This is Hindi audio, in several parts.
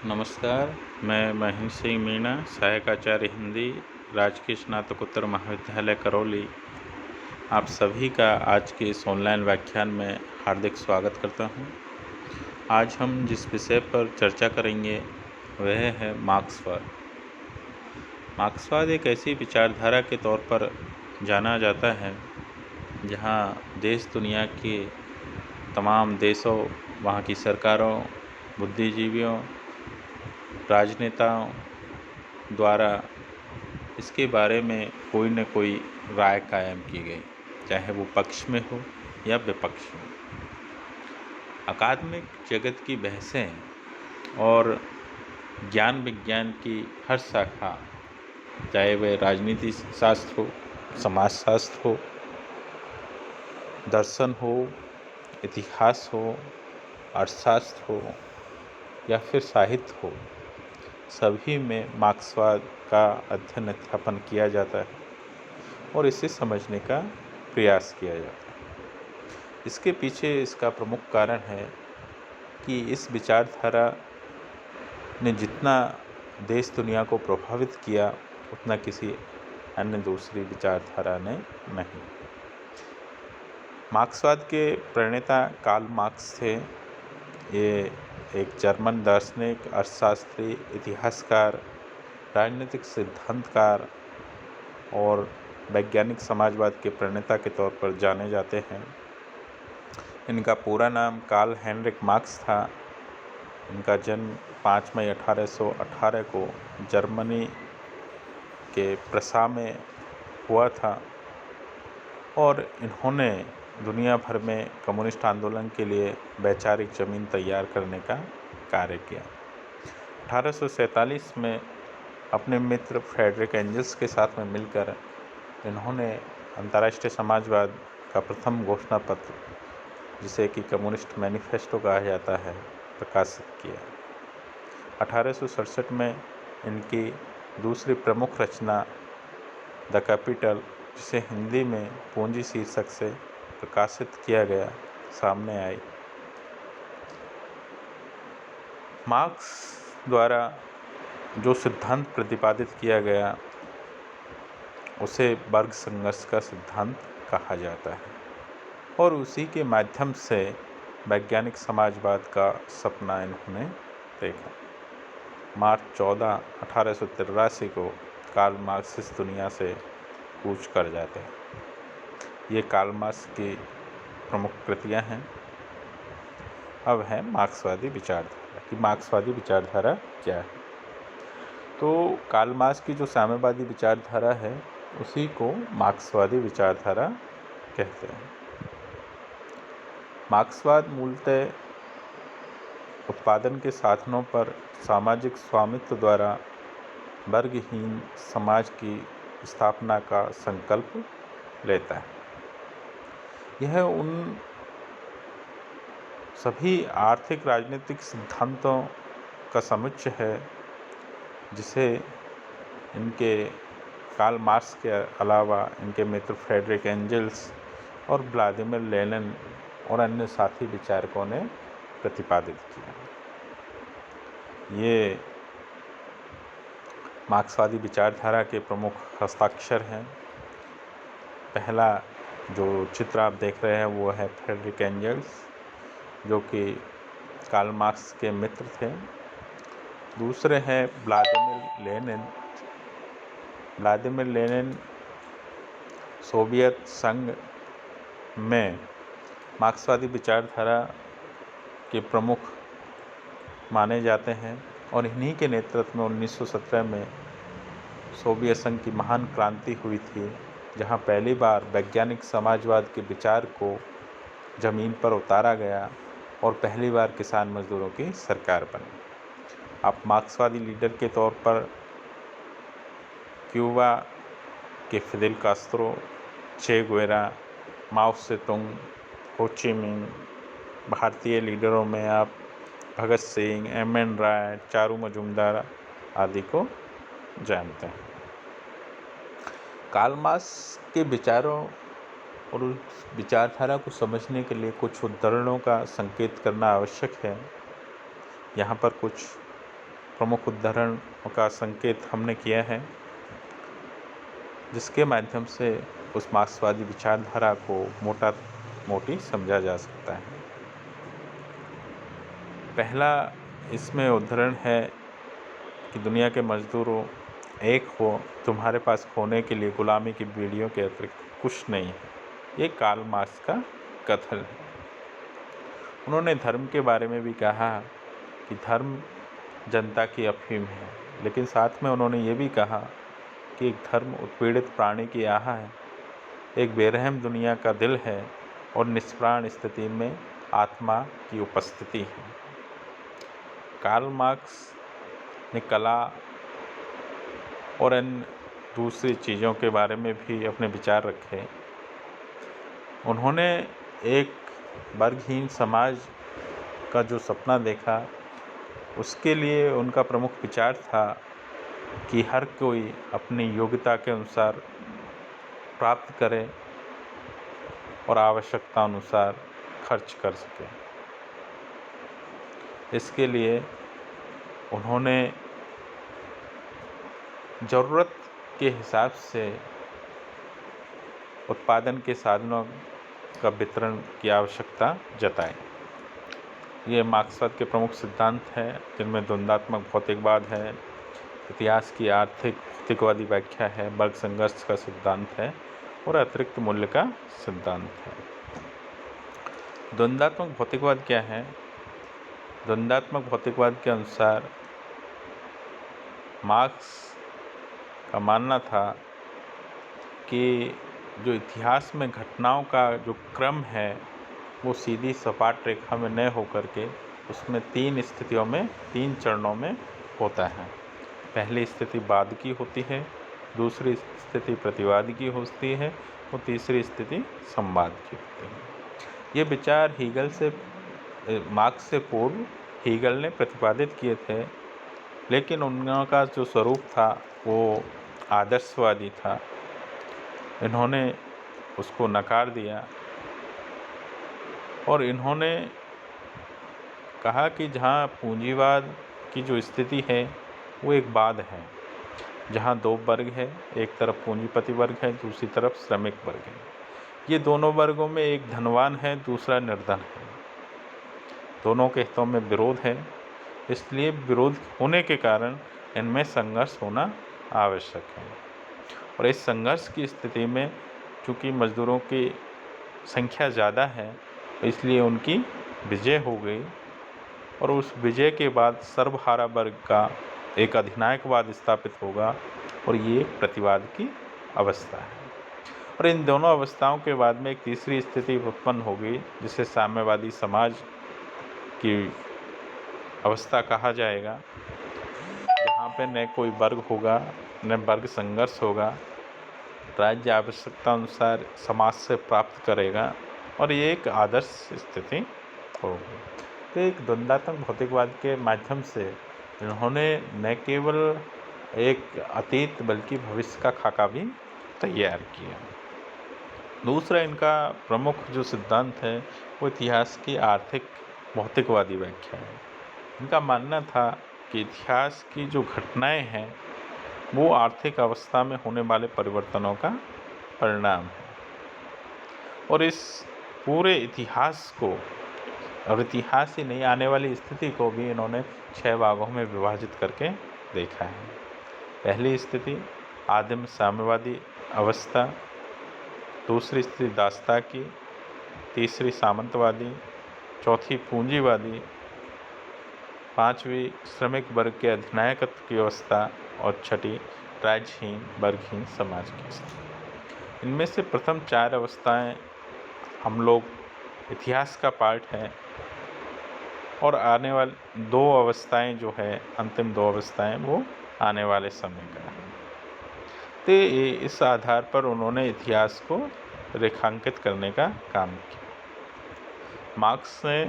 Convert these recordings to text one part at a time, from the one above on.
नमस्कार, मैं महेंद्र सिंह मीणा, सहायक आचार्य हिंदी, राजकीय स्नातकोत्तर महाविद्यालय करौली। आप सभी का आज के इस ऑनलाइन व्याख्यान में हार्दिक स्वागत करता हूं। आज हम जिस विषय पर चर्चा करेंगे वह है मार्क्सवाद। मार्क्सवाद एक ऐसी विचारधारा के तौर पर जाना जाता है जहां देश दुनिया के तमाम देशों, वहां की सरकारों, बुद्धिजीवियों, राजनेताओं द्वारा इसके बारे में कोई न कोई राय कायम की गई, चाहे वो पक्ष में हो या विपक्ष में। अकादमिक जगत की बहसें और ज्ञान विज्ञान की हर शाखा, चाहे वह राजनीति शास्त्र हो, समाजशास्त्र हो, दर्शन हो, इतिहास हो, अर्थशास्त्र हो या फिर साहित्य हो, सभी में मार्क्सवाद का अध्ययन अध्यापन किया जाता है और इसे समझने का प्रयास किया जाता है। इसके पीछे इसका प्रमुख कारण है कि इस विचारधारा ने जितना देश दुनिया को प्रभावित किया उतना किसी अन्य दूसरी विचारधारा ने नहीं। मार्क्सवाद के प्रणेता कार्ल मार्क्स थे। ये एक जर्मन दार्शनिक, अर्थशास्त्री, इतिहासकार, राजनीतिक सिद्धांतकार और वैज्ञानिक समाजवाद के प्रणेता के तौर पर जाने जाते हैं। इनका पूरा नाम कार्ल हेनरिक मार्क्स था। इनका जन्म 5 मई 1818 को जर्मनी के प्रसा में हुआ था और इन्होंने दुनिया भर में कम्युनिस्ट आंदोलन के लिए वैचारिक ज़मीन तैयार करने का कार्य किया। 1847 में अपने मित्र फ्रेडरिक एंजल्स के साथ में मिलकर इन्होंने अंतर्राष्ट्रीय समाजवाद का प्रथम घोषणा पत्र, जिसे कि कम्युनिस्ट मैनिफेस्टो कहा जाता है, प्रकाशित किया। 1867 में इनकी दूसरी प्रमुख रचना द कैपिटल, जिसे हिंदी में पूंजी शीर्षक से प्रकाशित किया गया, सामने आई। मार्क्स द्वारा जो सिद्धांत प्रतिपादित किया गया उसे वर्ग संघर्ष का सिद्धांत कहा जाता है और उसी के माध्यम से वैज्ञानिक समाजवाद का सपना इन्होंने देखा। मार्च 14, 1883 को कार्ल मार्क्स इस दुनिया से कूच कर जाते हैं। ये कार्ल मार्क्स की प्रमुख कृतियाँ हैं। अब है मार्क्सवादी विचारधारा कि मार्क्सवादी विचारधारा क्या है। तो कार्ल मार्क्स की जो साम्यवादी विचारधारा है उसी को मार्क्सवादी विचारधारा कहते हैं। मार्क्सवाद मूलतः उत्पादन के साधनों पर सामाजिक स्वामित्व द्वारा वर्गहीन समाज की स्थापना का संकल्प लेता है। यह उन सभी आर्थिक राजनीतिक सिद्धांतों का समुच्चय है जिसे इनके कार्ल मार्क्स के अलावा इनके मित्र फ्रेडरिक एंजल्स और व्लादिमीर लेनिन और अन्य साथी विचारकों ने प्रतिपादित किया। ये मार्क्सवादी विचारधारा के प्रमुख हस्ताक्षर हैं। पहला जो चित्र आप देख रहे हैं वो है फ्रेडरिक एंजल्स, जो कि कार्ल मार्क्स के मित्र थे। दूसरे हैं Vladimir Lenin. Vladimir Lenin Soviet संघ में मार्क्सवादी विचारधारा के प्रमुख माने जाते हैं और इन्हीं के नेतृत्व में 1917 में सोवियत संघ की महान क्रांति हुई थी, जहां पहली बार वैज्ञानिक समाजवाद के विचार को ज़मीन पर उतारा गया और पहली बार किसान मजदूरों की सरकार बनी। आप मार्क्सवादी लीडर के तौर पर क्यूबा के फिदेल कास्त्रो, चे गुवेरा, माओ सेतुंग, हो ची मिंह, भारतीय लीडरों में आप भगत सिंह, एम.एन. राय, चारू मजूमदार आदि को जानते हैं। कार्ल मार्क्स के विचारों और उस विचारधारा को समझने के लिए कुछ उद्धरणों का संकेत करना आवश्यक है। यहाँ पर कुछ प्रमुख उदाहरणों का संकेत हमने किया है, जिसके माध्यम से उस मार्क्सवादी विचारधारा को मोटी समझा जा सकता है। पहला इसमें उदाहरण है कि दुनिया के मजदूरों, एक हो, तुम्हारे पास खोने के लिए गुलामी की बीड़ियों के अतिरिक्त कुछ नहीं है। ये कार्ल मार्क्स का कथन है। उन्होंने धर्म के बारे में भी कहा कि धर्म जनता की अफीम है, लेकिन साथ में उन्होंने ये भी कहा कि एक धर्म उत्पीड़ित प्राणी की आह है, एक बेरहम दुनिया का दिल है और निष्प्राण स्थिति में आत्मा की उपस्थिति है। कार्ल मार्क्स ने कला और अन्य दूसरी चीज़ों के बारे में भी अपने विचार रखे। उन्होंने एक वर्गहीन समाज का जो सपना देखा, उसके लिए उनका प्रमुख विचार था कि हर कोई अपनी योग्यता के अनुसार प्राप्त करे और आवश्यकता अनुसार खर्च कर सके। इसके लिए उन्होंने ज़रूरत के हिसाब से उत्पादन के साधनों का वितरण की आवश्यकता जताई। ये मार्क्सवाद के प्रमुख सिद्धांत हैं, जिनमें द्वंद्वात्मक भौतिकवाद है, इतिहास की आर्थिक भौतिकवादी व्याख्या है, वर्ग संघर्ष का सिद्धांत है और अतिरिक्त मूल्य का सिद्धांत है। द्वंद्वात्मक भौतिकवाद क्या है? द्वंद्वात्मक भौतिकवाद के अनुसार मार्क्स का मानना था कि जो इतिहास में घटनाओं का जो क्रम है, वो सीधी सपाट रेखा में न होकर के उसमें 3 स्थितियों में, 3 चरणों में होता है। पहली स्थिति वाद की होती है, दूसरी स्थिति प्रतिवाद की होती है और तीसरी स्थिति संवाद की होती है। ये विचार मार्क्स से पूर्व हीगल ने प्रतिपादित किए थे, लेकिन उनका जो स्वरूप था वो आदर्शवादी था। इन्होंने उसको नकार दिया और इन्होंने कहा कि जहाँ पूंजीवाद की जो स्थिति है वो एक वाद है, जहाँ 2 वर्ग है, एक तरफ पूंजीपति वर्ग है, दूसरी तरफ श्रमिक वर्ग है। ये दोनों वर्गों में एक धनवान है, दूसरा निर्धन है। दोनों के हितों में विरोध है, इसलिए विरोध होने के कारण इनमें संघर्ष होना आवश्यक है। और इस संघर्ष की स्थिति में चूँकि मजदूरों की संख्या ज़्यादा है, इसलिए उनकी विजय हो गई और उस विजय के बाद सर्वहारा वर्ग का एक अधिनायकवाद स्थापित होगा और ये एक प्रतिवाद की अवस्था है। और इन दोनों अवस्थाओं के बाद में एक तीसरी स्थिति उत्पन्न होगी, जिसे साम्यवादी समाज की अवस्था कहा जाएगा, जहाँ पे न कोई वर्ग होगा, न वर्ग संघर्ष होगा, राज्य आवश्यकता अनुसार समाज से प्राप्त करेगा और ये एक आदर्श स्थिति होगी। तो एक द्वंद्वात्मक भौतिकवाद के माध्यम से इन्होंने न केवल एक अतीत बल्कि भविष्य का खाका भी तैयार किया। दूसरा इनका प्रमुख जो सिद्धांत है वो इतिहास की आर्थिक भौतिकवादी व्याख्या है। इनका मानना था कि इतिहास की जो घटनाएं हैं वो आर्थिक अवस्था में होने वाले परिवर्तनों का परिणाम है और इस पूरे इतिहास को, और इतिहास ही नहीं, आने वाली स्थिति को भी इन्होंने 6 भागों में विभाजित करके देखा है। पहली स्थिति आदिम साम्यवादी अवस्था, दूसरी स्थिति दासता की, तीसरी सामंतवादी, चौथी पूंजीवादी, 5वीं श्रमिक वर्ग के अधिनायकत्व की अवस्था और 6ठी राज्यहीन वर्गहीन समाज की स्थिति। इनमें से प्रथम 4 अवस्थाएं हम लोग इतिहास का पार्ट है और आने वाली 2 अवस्थाएं जो है, अंतिम 2 अवस्थाएं, वो आने वाले समय का है। तो इस आधार पर उन्होंने इतिहास को रेखांकित करने का काम किया। मार्क्स ने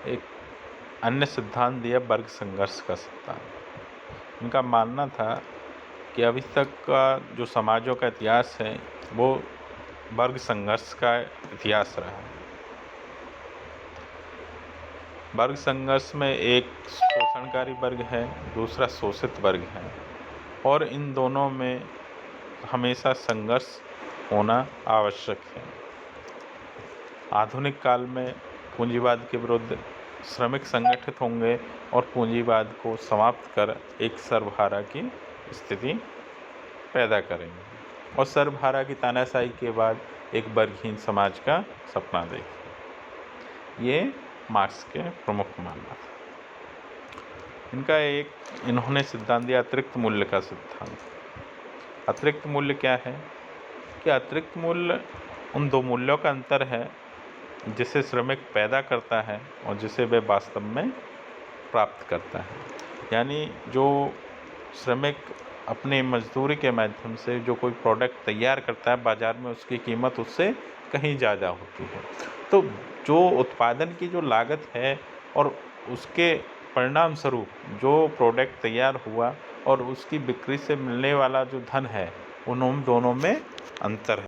एक अन्य सिद्धांत दिया, वर्ग संघर्ष का सिद्धांत। उनका मानना था कि अभी तक का जो समाजों का इतिहास है वो वर्ग संघर्ष का इतिहास रहा है। वर्ग संघर्ष में एक शोषणकारी वर्ग है, दूसरा शोषित वर्ग है, और इन दोनों में हमेशा संघर्ष होना आवश्यक है। आधुनिक काल में पूंजीवाद के विरुद्ध श्रमिक संगठित होंगे और पूंजीवाद को समाप्त कर एक सर्वहारा की स्थिति पैदा करेंगे और सर्वहारा की तानाशाही के बाद एक वर्गहीन समाज का सपना देखेंगे। ये मार्क्स के प्रमुख मानना था। इन्होंने सिद्धांत दिया अतिरिक्त मूल्य का सिद्धांत। अतिरिक्त मूल्य क्या है कि अतिरिक्त मूल्य उन दो मूल्यों का अंतर है जिसे श्रमिक पैदा करता है और जिसे वह वास्तव में प्राप्त करता है। यानी जो श्रमिक अपनी मजदूरी के माध्यम से जो कोई प्रोडक्ट तैयार करता है, बाज़ार में उसकी कीमत उससे कहीं ज़्यादा होती है। तो जो उत्पादन की जो लागत है और उसके परिणाम स्वरूप जो प्रोडक्ट तैयार हुआ और उसकी बिक्री से मिलने वाला जो धन है, उन दोनों में अंतर है।